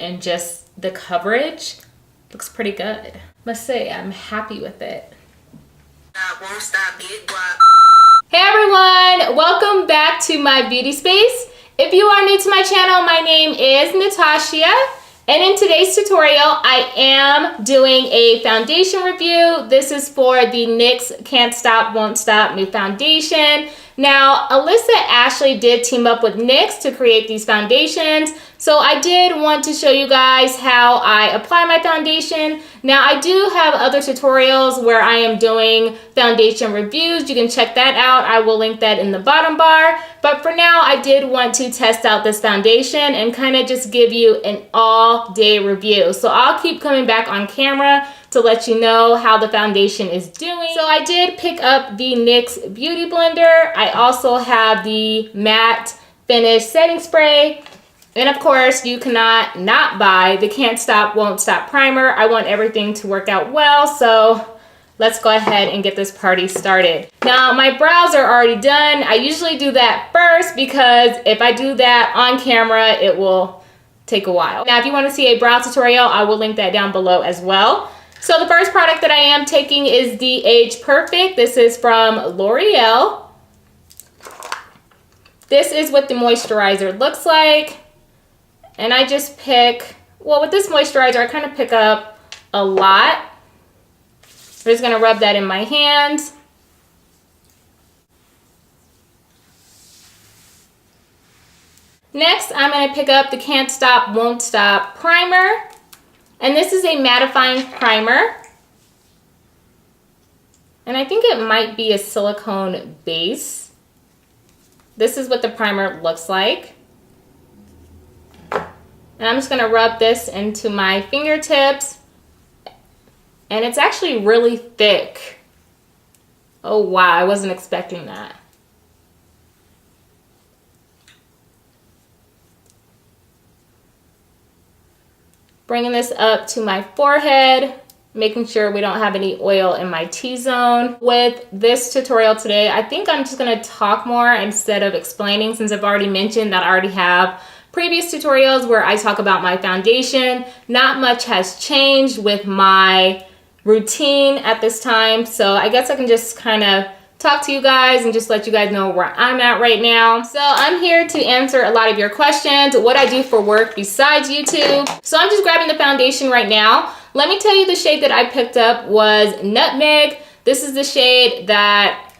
and just the coverage looks pretty good. Must say I'm happy with it. Won't stop, big guap. Hey everyone, welcome back to my beauty space. If you are new to my channel, my name is Natashia, and in today's tutorial I am doing a foundation review. This is for the NYX Can't Stop, Won't Stop New Foundation. Now, Alyssa Ashley did team up with NYX to create these foundations, so I did want to show you guys how I apply my foundation. Now, I do have other tutorials where I am doing foundation reviews. You can check that out. I will link that in the bottom bar. But for now, I did want to test out this foundation and kind of just give you an all-day review. So I'll keep coming back on camera to let you know how the foundation is doing. So I did pick up the NYX Beauty Blender. I also have the matte finish setting spray. And of course, you cannot not buy the Can't Stop, Won't Stop primer. I want everything to work out well, so let's go ahead and get this party started. Now, my brows are already done. I usually do that first because if I do that on camera, it will take a while. Now, if you want to see a brow tutorial, I will link that down below as well. So the first product that I am taking is the Age Perfect. This is from L'Oreal. This is what the moisturizer looks like. And I just pick, well, with this moisturizer, I kind of pick up a lot. I'm just gonna rub that in my hands. Next, I'm gonna pick up the Can't Stop, Won't Stop primer. And this is a mattifying primer. And I think it might be a silicone base. This is what the primer looks like. And I'm just gonna rub this into my fingertips. And it's actually really thick. Oh wow, I wasn't expecting that. Bringing this up to my forehead, making sure we don't have any oil in my T-zone. With this tutorial today, I think I'm just gonna talk more instead of explaining, since I've already mentioned that I already have previous tutorials where I talk about my foundation. Not much has changed with my routine at this time, so I guess I can just kind of talk to you guys and just let you guys know where I'm at right now. So I'm here to answer a lot of your questions, what I do for work besides YouTube. So I'm just grabbing the foundation right now. Let me tell you, the shade that I picked up was Nutmeg. This is the shade that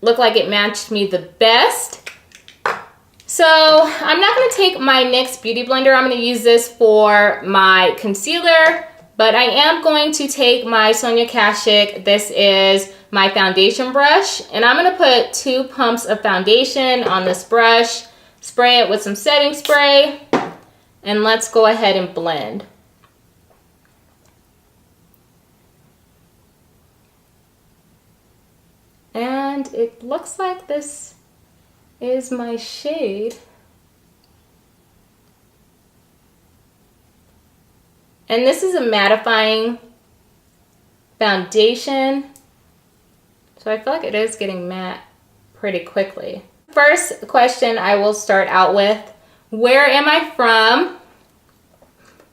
looked like it matched me the best. So I'm not going to take my NYX Beauty Blender. I'm going to use this for my concealer, but I am going to take my Sonia Kashuk. This is my foundation brush, and I'm going to put 2 pumps of foundation on this brush, spray it with some setting spray, and let's go ahead and blend. And it looks like this is my shade. And this is a mattifying foundation, so I feel like it is getting matte pretty quickly. First question I will start out with, where am I from?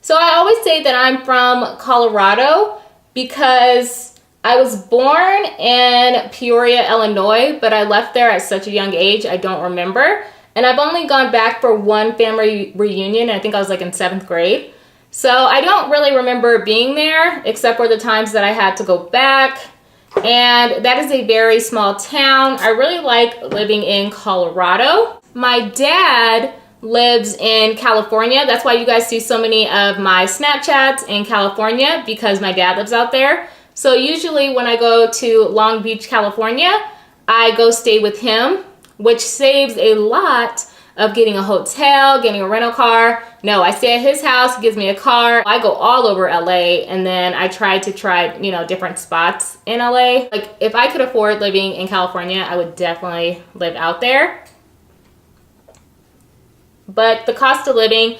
So I always say that I'm from Colorado because I was born in Peoria, Illinois, but I left there at such a young age, I don't remember. And I've only gone back for one family reunion. I think I was like in 7th grade. So I don't really remember being there, except for the times that I had to go back. And that is a very small town. I really like living in Colorado. My dad lives in California. That's why you guys see so many of my Snapchats in California, because my dad lives out there. So usually when I go to Long Beach, California, I go stay with him, which saves a lot of getting a hotel, getting a rental car. No, I stay at his house, he gives me a car. I go all over LA, and then I try, you know, different spots in LA. Like, if I could afford living in California, I would definitely live out there. But the cost of living,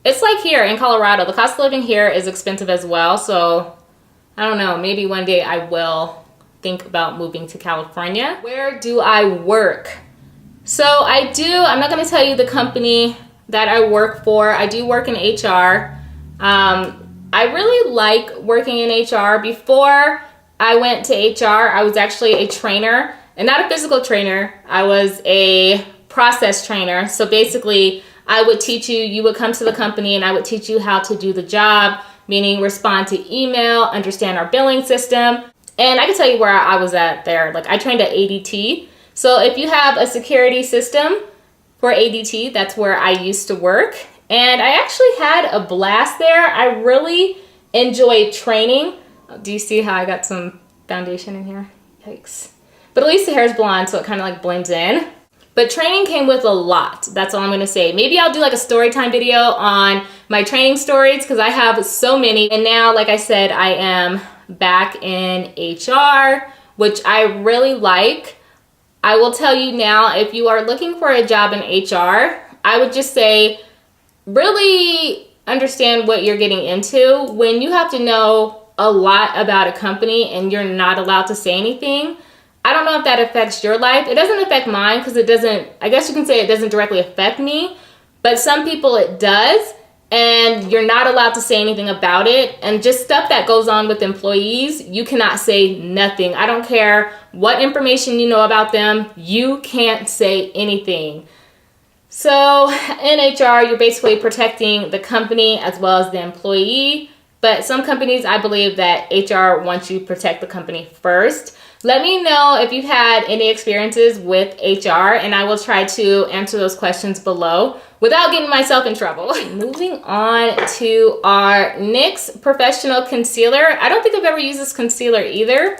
it's like here in Colorado, the cost of living here is expensive as well. So I don't know, maybe one day I will think about moving to California. Where do I work? So I'm not gonna tell you the company that I work for. I do work in HR. I really like working in HR. Before I went to HR, I was actually a trainer, and not a physical trainer. I was a process trainer. So basically, I would teach you, you would come to the company and I would teach you how to do the job, meaning respond to email, understand our billing system. And I can tell you where I was at there. Like I trained at ADT. So if you have a security system for ADT, that's where I used to work. And I actually had a blast there. I really enjoyed training. Do you see how I got some foundation in here? Yikes. But at least the hair is blonde, so it kind of like blends in. But training came with a lot. That's all I'm gonna say. Maybe I'll do like a story time video on my training stories because I have so many. And now, like I said, I am back in HR, which I really like. I will tell you now, if you are looking for a job in HR, I would just say, really understand what you're getting into. When you have to know a lot about a company and you're not allowed to say anything, I don't know if that affects your life. It doesn't affect mine because it doesn't, I guess you can say it doesn't directly affect me, but some people it does, and you're not allowed to say anything about it. And just stuff that goes on with employees, you cannot say nothing. I don't care what information you know about them, you can't say anything. So in HR, you're basically protecting the company as well as the employee. But some companies, I believe that HR wants you to protect the company first. Let me know if you've had any experiences with HR, and I will try to answer those questions below without getting myself in trouble. Moving on to our NYX Professional Concealer. I don't think I've ever used this concealer either.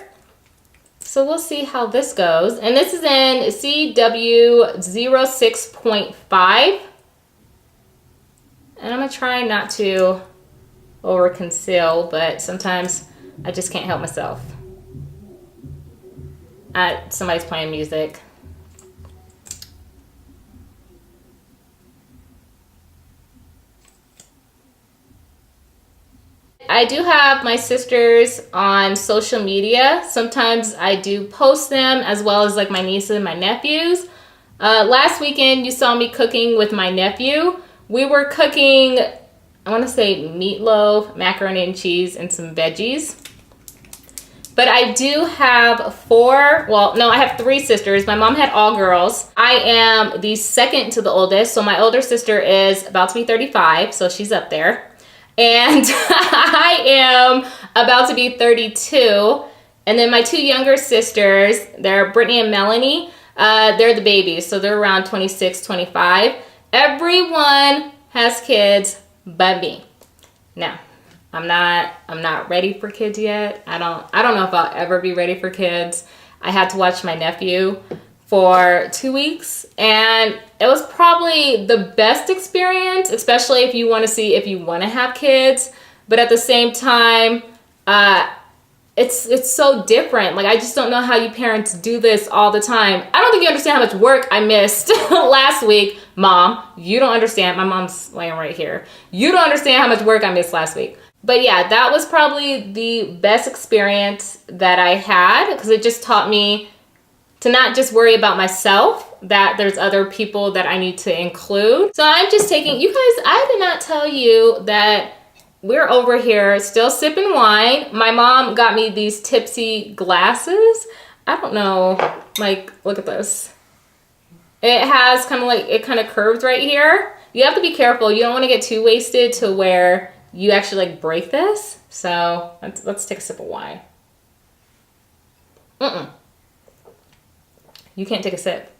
So we'll see how this goes. And this is in CW06.5. And I'm gonna try not to over conceal, but sometimes I just can't help myself. Somebody's playing music. I do have my sisters on social media. Sometimes I do post them, as well as like my nieces and my nephews. Last weekend you saw me cooking with my nephew. We were cooking, I want to say meatloaf, macaroni and cheese, and some veggies. But I do have I have 3 sisters. My mom had all girls. I am the second to the oldest. So my older sister is about to be 35, so she's up there. And I am about to be 32. And then my 2 younger sisters, they're Brittany and Melanie. They're the babies, so they're around 26, 25. Everyone has kids but me. Now, I'm not ready for kids yet. I don't know if I'll ever be ready for kids. I had to watch my nephew for 2 weeks, and it was probably the best experience, especially if you want to see if you want to have kids. But at the same time, it's so different. Like, I just don't know how you parents do this all the time. I don't think you understand how much work I missed last week. Mom, you don't understand. My mom's laying right here. You don't understand how much work I missed last week. But yeah, that was probably the best experience that I had, because it just taught me to not just worry about myself, that there's other people that I need to include. So I'm just taking, you guys, I did not tell you that we're over here still sipping wine. My mom got me these tipsy glasses. I don't know, like, look at this. It has kind of like, it kind of curves right here. You have to be careful. You don't want to get too wasted to where you actually like break this. So let's take a sip of wine. You can't take a sip.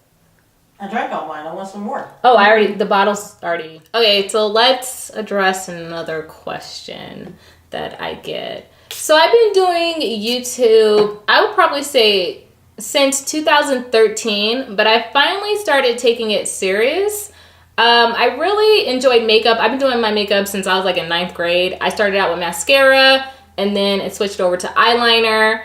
I drank all mine. I want some more. Oh, the bottle's already. Okay, so let's address another question that I get. So I've been doing YouTube, I would probably say since 2013, but I finally started taking it serious. I really enjoyed makeup. I've been doing my makeup since I was like in 9th grade. I started out with mascara, and then it switched over to eyeliner.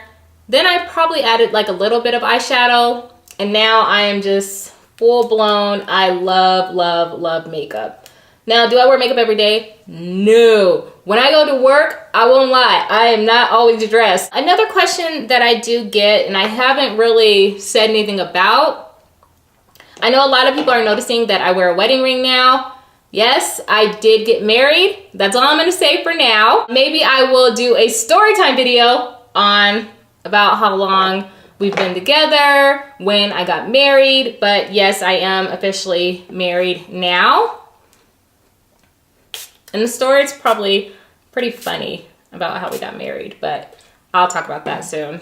Then I probably added like a little bit of eyeshadow, and now I am just full blown. I love makeup. Now, do I wear makeup every day? No. When I go to work, I won't lie, I am not always dressed. Another question that I do get, and I haven't really said anything about, I know a lot of people are noticing that I wear a wedding ring now. Yes, I did get married. That's all I'm gonna say for now. Maybe I will do a story time video on about how long we've been together, when I got married, but yes, I am officially married now. And the story is probably pretty funny about how we got married, but I'll talk about that soon.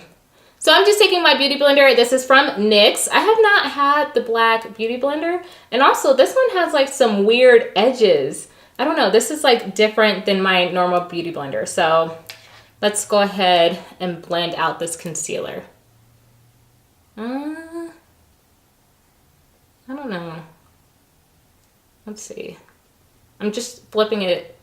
So I'm just taking my beauty blender. This is from NYX. I have not had the black beauty blender. And also this one has like some weird edges. I don't know, this is like different than my normal beauty blender. So let's go ahead and blend out this concealer. I don't know. Let's see. I'm just flipping it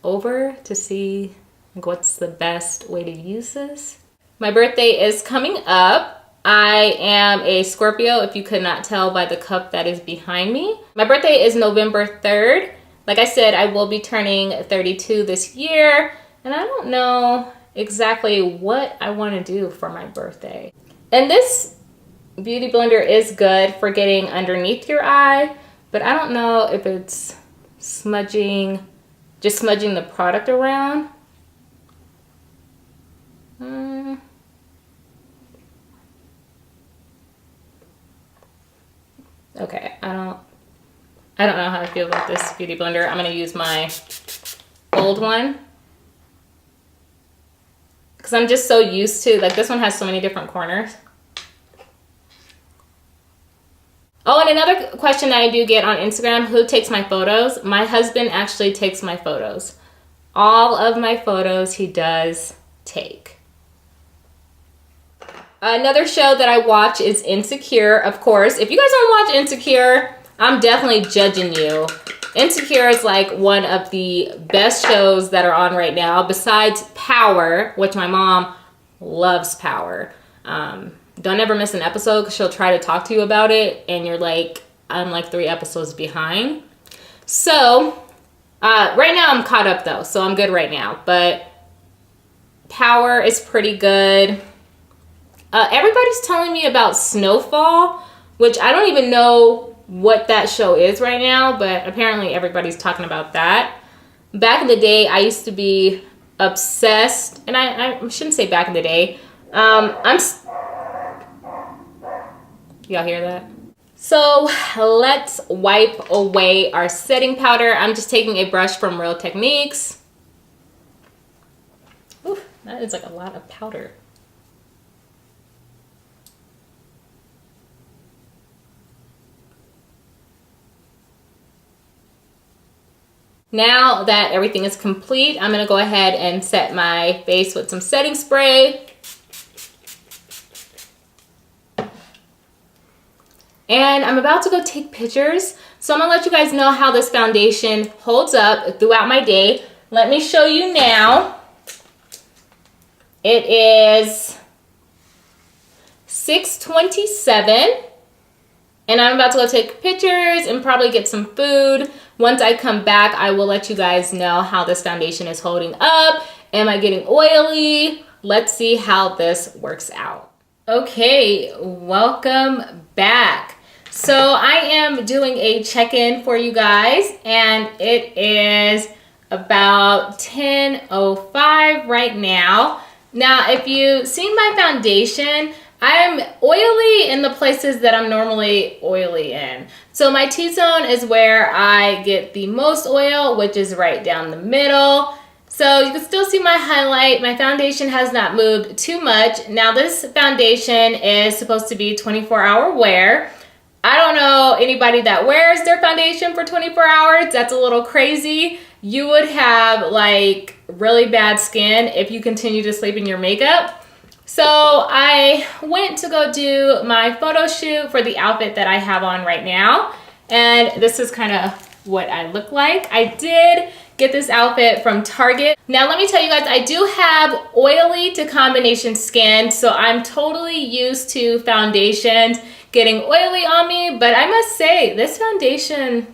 over to see like what's the best way to use this. My birthday is coming up. I am a Scorpio, if you could not tell by the cup that is behind me. My birthday is November 3rd. Like I said, I will be turning 32 this year, and I don't know exactly what I want to do for my birthday. And this beauty blender is good for getting underneath your eye, but I don't know if it's smudging, just smudging the product around. Okay, I don't know how I feel about this beauty blender. I'm gonna use my old one because I'm just so used to, like, this one has so many different corners. Oh, and another question that I do get on Instagram, who takes my photos? My husband actually takes my photos. All of my photos he does take. Another show that I watch is Insecure, of course. If you guys don't watch Insecure, I'm definitely judging you. Insecure is like one of the best shows that are on right now, besides Power, which my mom loves Power. Don't ever miss an episode because she'll try to talk to you about it and you're like, I'm like 3 episodes behind. So, right now I'm caught up though, so I'm good right now. But Power is pretty good. Everybody's telling me about Snowfall, which I don't even know what that show is right now, but apparently everybody's talking about that. Back in the day, I used to be obsessed, and I shouldn't say back in the day. Y'all hear that? So let's wipe away our setting powder. I'm just taking a brush from Real Techniques. Ooh, that is like a lot of powder. Now that everything is complete, I'm gonna go ahead and set my face with some setting spray. And I'm about to go take pictures. So I'm gonna let you guys know how this foundation holds up throughout my day. Let me show you now. It is 6:27. And I'm about to go take pictures and probably get some food. Once I come back, I will let you guys know how this foundation is holding up. Am I getting oily? Let's see how this works out. Okay, welcome back. So I am doing a check-in for you guys, and it is about 10:05 right now. Now, if you've seen my foundation, I'm oily in the places that I'm normally oily in. So my T-zone is where I get the most oil, which is right down the middle. So you can still see my highlight. My foundation has not moved too much. Now this foundation is supposed to be 24-hour wear. I don't know anybody that wears their foundation for 24 hours. That's a little crazy. You would have like really bad skin if you continue to sleep in your makeup. So I went to go do my photo shoot for the outfit that I have on right now. And this is kind of what I look like. I did get this outfit from Target. Now let me tell you guys, I do have oily to combination skin, so I'm totally used to foundations getting oily on me, but I must say this foundation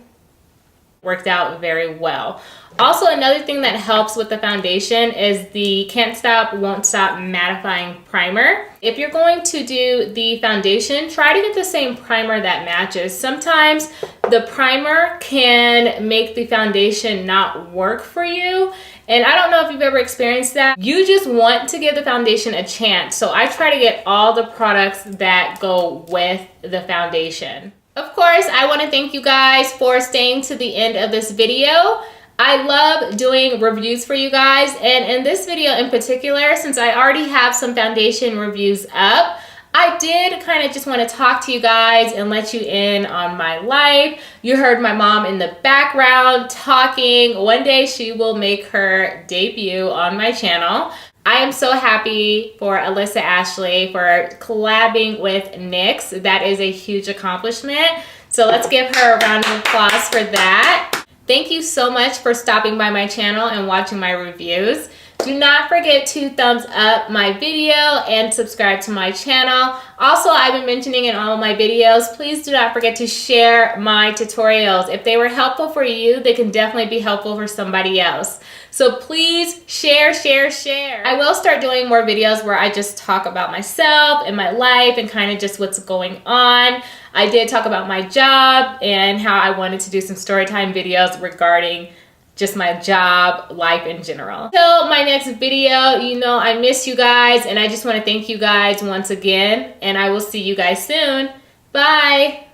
worked out very well. Also, another thing that helps with the foundation is the Can't Stop, Won't Stop Mattifying Primer. If you're going to do the foundation, try to get the same primer that matches. Sometimes the primer can make the foundation not work for you. And I don't know if you've ever experienced that. You just want to give the foundation a chance. So I try to get all the products that go with the foundation. Of course, I want to thank you guys for staying to the end of this video. I love doing reviews for you guys, and in this video in particular, since I already have some foundation reviews up, I did kind of just want to talk to you guys and let you in on my life. You heard my mom in the background talking. One day she will make her debut on my channel. I am so happy for Alyssa Ashley for collabing with NYX. That is a huge accomplishment. So let's give her a round of applause for that. Thank you so much for stopping by my channel and watching my reviews. Do not forget to thumbs up my video and subscribe to my channel. Also, I've been mentioning in all of my videos, please do not forget to share my tutorials. If they were helpful for you, they can definitely be helpful for somebody else. So please share, share, share. I will start doing more videos where I just talk about myself and my life and kind of just what's going on. I did talk about my job and how I wanted to do some storytime videos regarding just my job, life in general. Till my next video, you know I miss you guys and I just want to thank you guys once again, and I will see you guys soon. Bye.